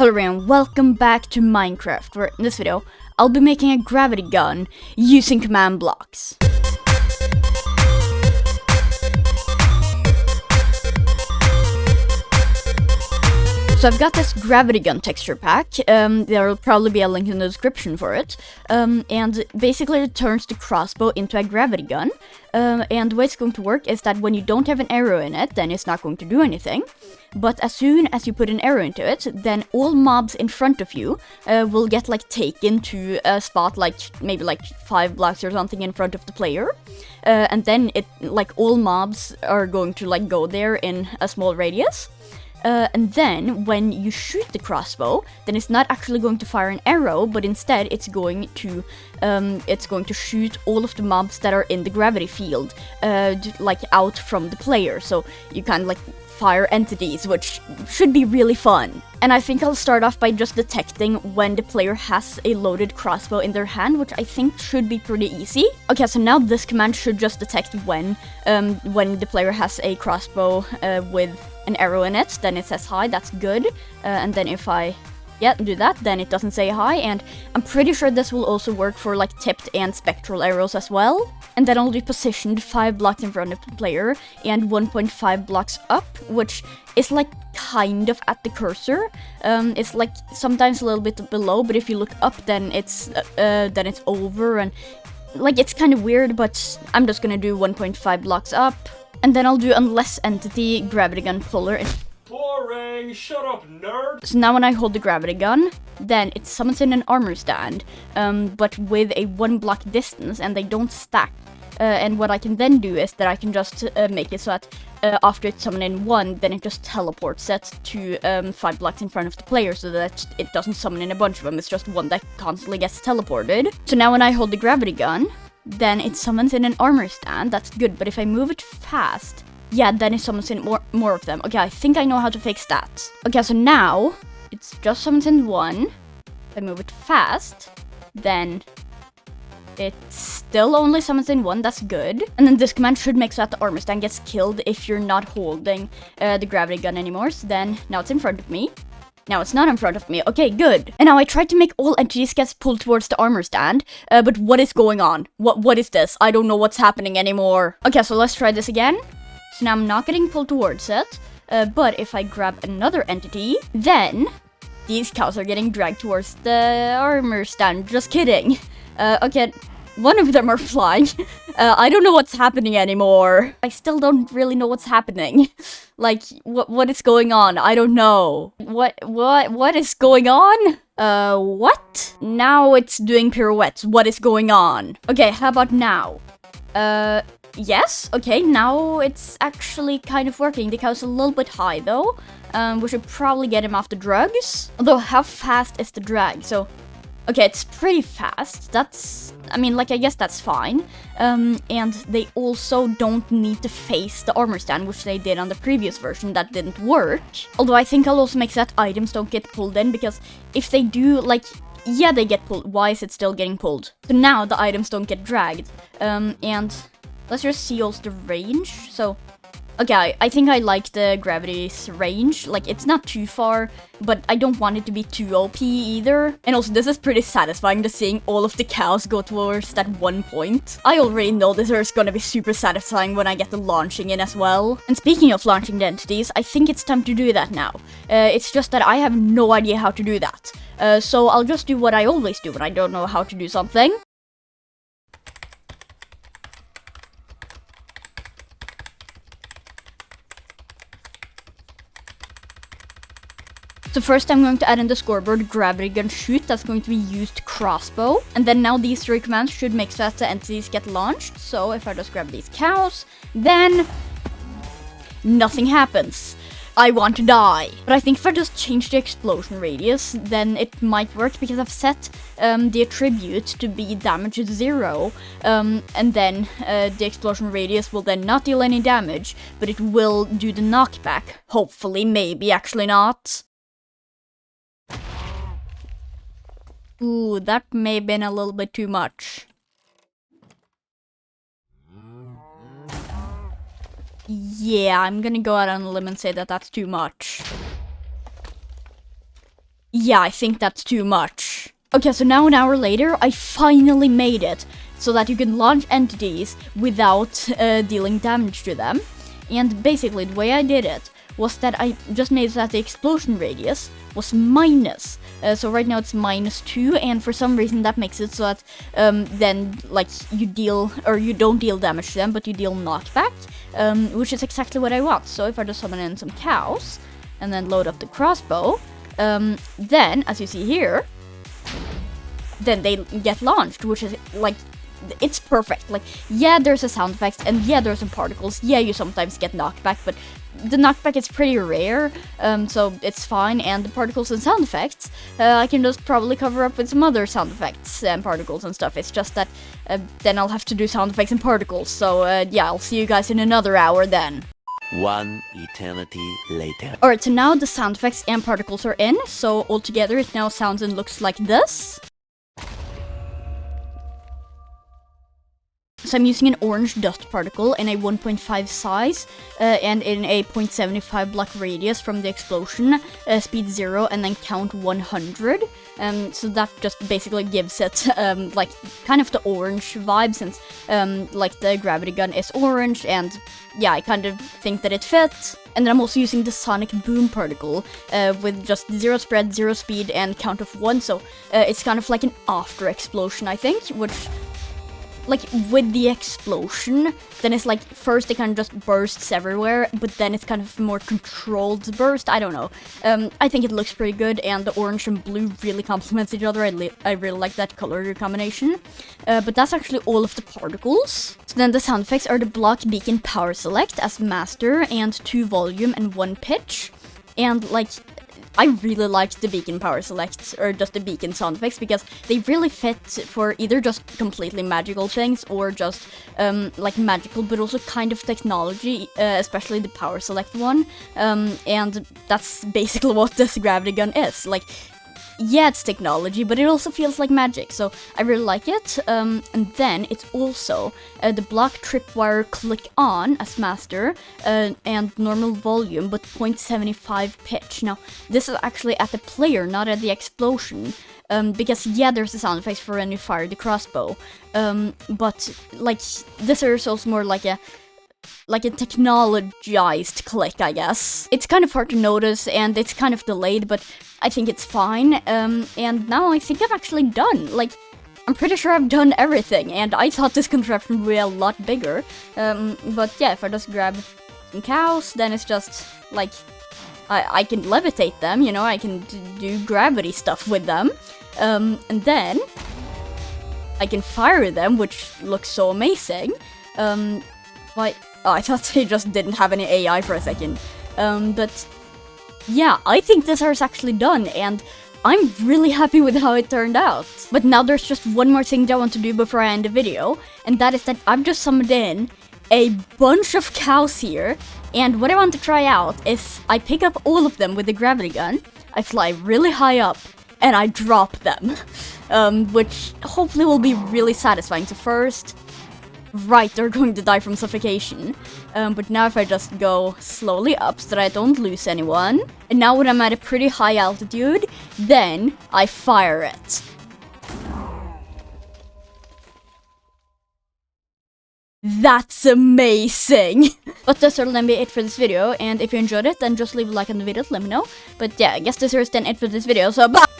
Hello everyone, welcome back to Minecraft, where in this video, I'll be making a gravity gun using command blocks. So I've got this gravity gun texture pack, there'll probably be a link in the description for it, and basically it turns the crossbow into a gravity gun, and the way it's going to work is that when you don't have an arrow in it, then it's not going to do anything, but as soon as you put an arrow into it, then all mobs in front of you will get like taken to a spot like maybe like 5 blocks or something in front of the player, and then it like all mobs are going to like go there in a small radius. And then, when you shoot the crossbow, then it's not actually going to fire an arrow, but instead it's going to shoot all of the mobs that are in the gravity field, like out from the player. So you kind of like fire entities, which should be really fun. And I think I'll start off by just detecting when the player has a loaded crossbow in their hand, which I think should be pretty easy. Okay, so now this command should just detect when the player has a crossbow with an arrow in it, then it says hi, that's good. And then if I do that, then it doesn't say hi, and I'm pretty sure this will also work for like tipped and spectral arrows as well. And then I'll be positioned 5 blocks in front of the player and 1.5 blocks up, which is like kind of at the cursor. It's like sometimes a little bit below, but if you look up, then it's over, and like it's kind of weird, but I'm just gonna do 1.5 blocks up. And then I'll do unless entity gravity gun puller. Boring! Shut up, nerd! So now when I hold the gravity gun, then it summons in an armor stand, but with a 1 block distance, and they don't stack. And what I can then do is that I can just make it so that after it's summoned in 1, then it just teleports it to 5 blocks in front of the player, so that it doesn't summon in a bunch of them, it's just one that constantly gets teleported. So now when I hold the gravity gun, then it summons in an armor stand, that's good, but if I move it fast, then it summons in more of them. Okay, I think I know how to fix that. Okay, so now, it's just summons in 1, if I move it fast, then it still only summons in 1, that's good. And then this command should make so that the armor stand gets killed if you're not holding the gravity gun anymore, so then, now it's in front of me. Now it's not in front of me. Okay, good. And now I tried to make all entities get pulled towards the armor stand, but what is going on? What is this? I don't know what's happening anymore. Okay, so let's try this again. So now I'm not getting pulled towards it, but if I grab another entity, then these cows are getting dragged towards the armor stand. Just kidding. Okay, one of them are flying. I don't know what's happening anymore. I still don't really know what's happening. Like, what is going on? I don't know. What is going on? What? Now it's doing pirouettes. What is going on? Okay, how about now? Yes. Okay, now it's actually kind of working. The cow's a little bit high, though. We should probably get him off the drugs. Although, how fast is the drag? So, okay, it's pretty fast. I guess that's fine. And they also don't need to face the armor stand, which they did on the previous version. That didn't work. Although I think I'll also make so that items don't get pulled in, because if they do, they get pulled. Why is it still getting pulled? So now the items don't get dragged. And let's just see also the range. So, okay, I think I like the gravity's range. Like, it's not too far, but I don't want it to be too OP either. And also, this is pretty satisfying, just seeing all of the cows go towards that 1 point. I already know this is gonna be super satisfying when I get the launching in as well. And speaking of launching the entities, I think it's time to do that now. It's just that I have no idea how to do that. So I'll just do what I always do when I don't know how to do something. So first I'm going to add in the scoreboard gravity gun shoot, that's going to be used crossbow. And then now these 3 commands should make so that the entities get launched. So if I just grab these cows, then nothing happens. I want to die. But I think if I just change the explosion radius, then it might work, because I've set the attribute to be damage 0. And then the explosion radius will then not deal any damage, but it will do the knockback. Hopefully, maybe, actually not. Ooh, that may have been a little bit too much. Yeah, I'm gonna go out on a limb and say that that's too much. yeah, I think that's too much. Okay, so now an hour later, I finally made it so that you can launch entities without dealing damage to them. And basically, the way I did it was that I just made so that the explosion radius was minus. So right now it's -2, and for some reason that makes it so that then like you deal, or you don't deal damage to them, but you deal knockback, which is exactly what I want. So if I just summon in some cows and then load up the crossbow, then as you see here, then they get launched, which is like, it's perfect. Like, yeah, there's a sound effect, and yeah, there's some particles. Yeah, you sometimes get knockback, but the knockback is pretty rare, so it's fine. And the particles and sound effects, I can just probably cover up with some other sound effects and particles and stuff. It's just that then I'll have to do sound effects and particles. So yeah, I'll see you guys in another hour then. One eternity later. Alright, so now the sound effects and particles are in, so altogether it now sounds and looks like this. So I'm using an orange dust particle in a 1.5 size and in a 0.75 block radius from the explosion, speed 0, and then count 100. So that just basically gives it like kind of the orange vibe, since like the gravity gun is orange, and yeah, I kind of think that it fits. And then I'm also using the sonic boom particle with just 0 spread, 0 speed, and count of 1. So it's kind of like an after explosion, I think, which, like, with the explosion, then it's like, first it kind of just bursts everywhere, but then it's kind of a more controlled burst. I don't know. I think it looks pretty good, and the orange and blue really complements each other. I really like that color combination. But that's actually all of the particles. So then the sound effects are the block, beacon, power select as master, and 2 volume and 1 pitch. And like, I really liked the beacon power select, or just the beacon sound effects, because they really fit for either just completely magical things, or just like magical but also kind of technology, especially the power select one. And that's basically what this gravity gun is. Like, yeah, it's technology, but it also feels like magic, so I really like it. And then it's also the block, tripwire, click on as master, and normal volume, but 0.75 pitch. Now, this is actually at the player, not at the explosion, because yeah, there's a sound effect for when you fire the crossbow, but like, this is also more like a technologized click, I guess. It's kind of hard to notice, and it's kind of delayed, but I think it's fine. And now I think I've actually done, like, I'm pretty sure I've done everything, and I thought this contraption would be a lot bigger. But yeah, if I just grab some cows, then it's just, like, I can levitate them, you know, I can do gravity stuff with them. And then I can fire them, which looks so amazing. Why? Oh, I thought they just didn't have any AI for a second. But yeah, I think this is actually done, and I'm really happy with how it turned out. But now there's just one more thing that I want to do before I end the video, and that is that I've just summoned in a bunch of cows here, and what I want to try out is I pick up all of them with the gravity gun, I fly really high up, and I drop them, which hopefully will be really satisfying. So first, right, they're going to die from suffocation. But now if I just go slowly up so that I don't lose anyone, and now when I'm at a pretty high altitude, then I fire it. That's amazing! But this will then be it for this video, and if you enjoyed it, then just leave a like on the video to let me know. But yeah, I guess this is then it for this video, so bye!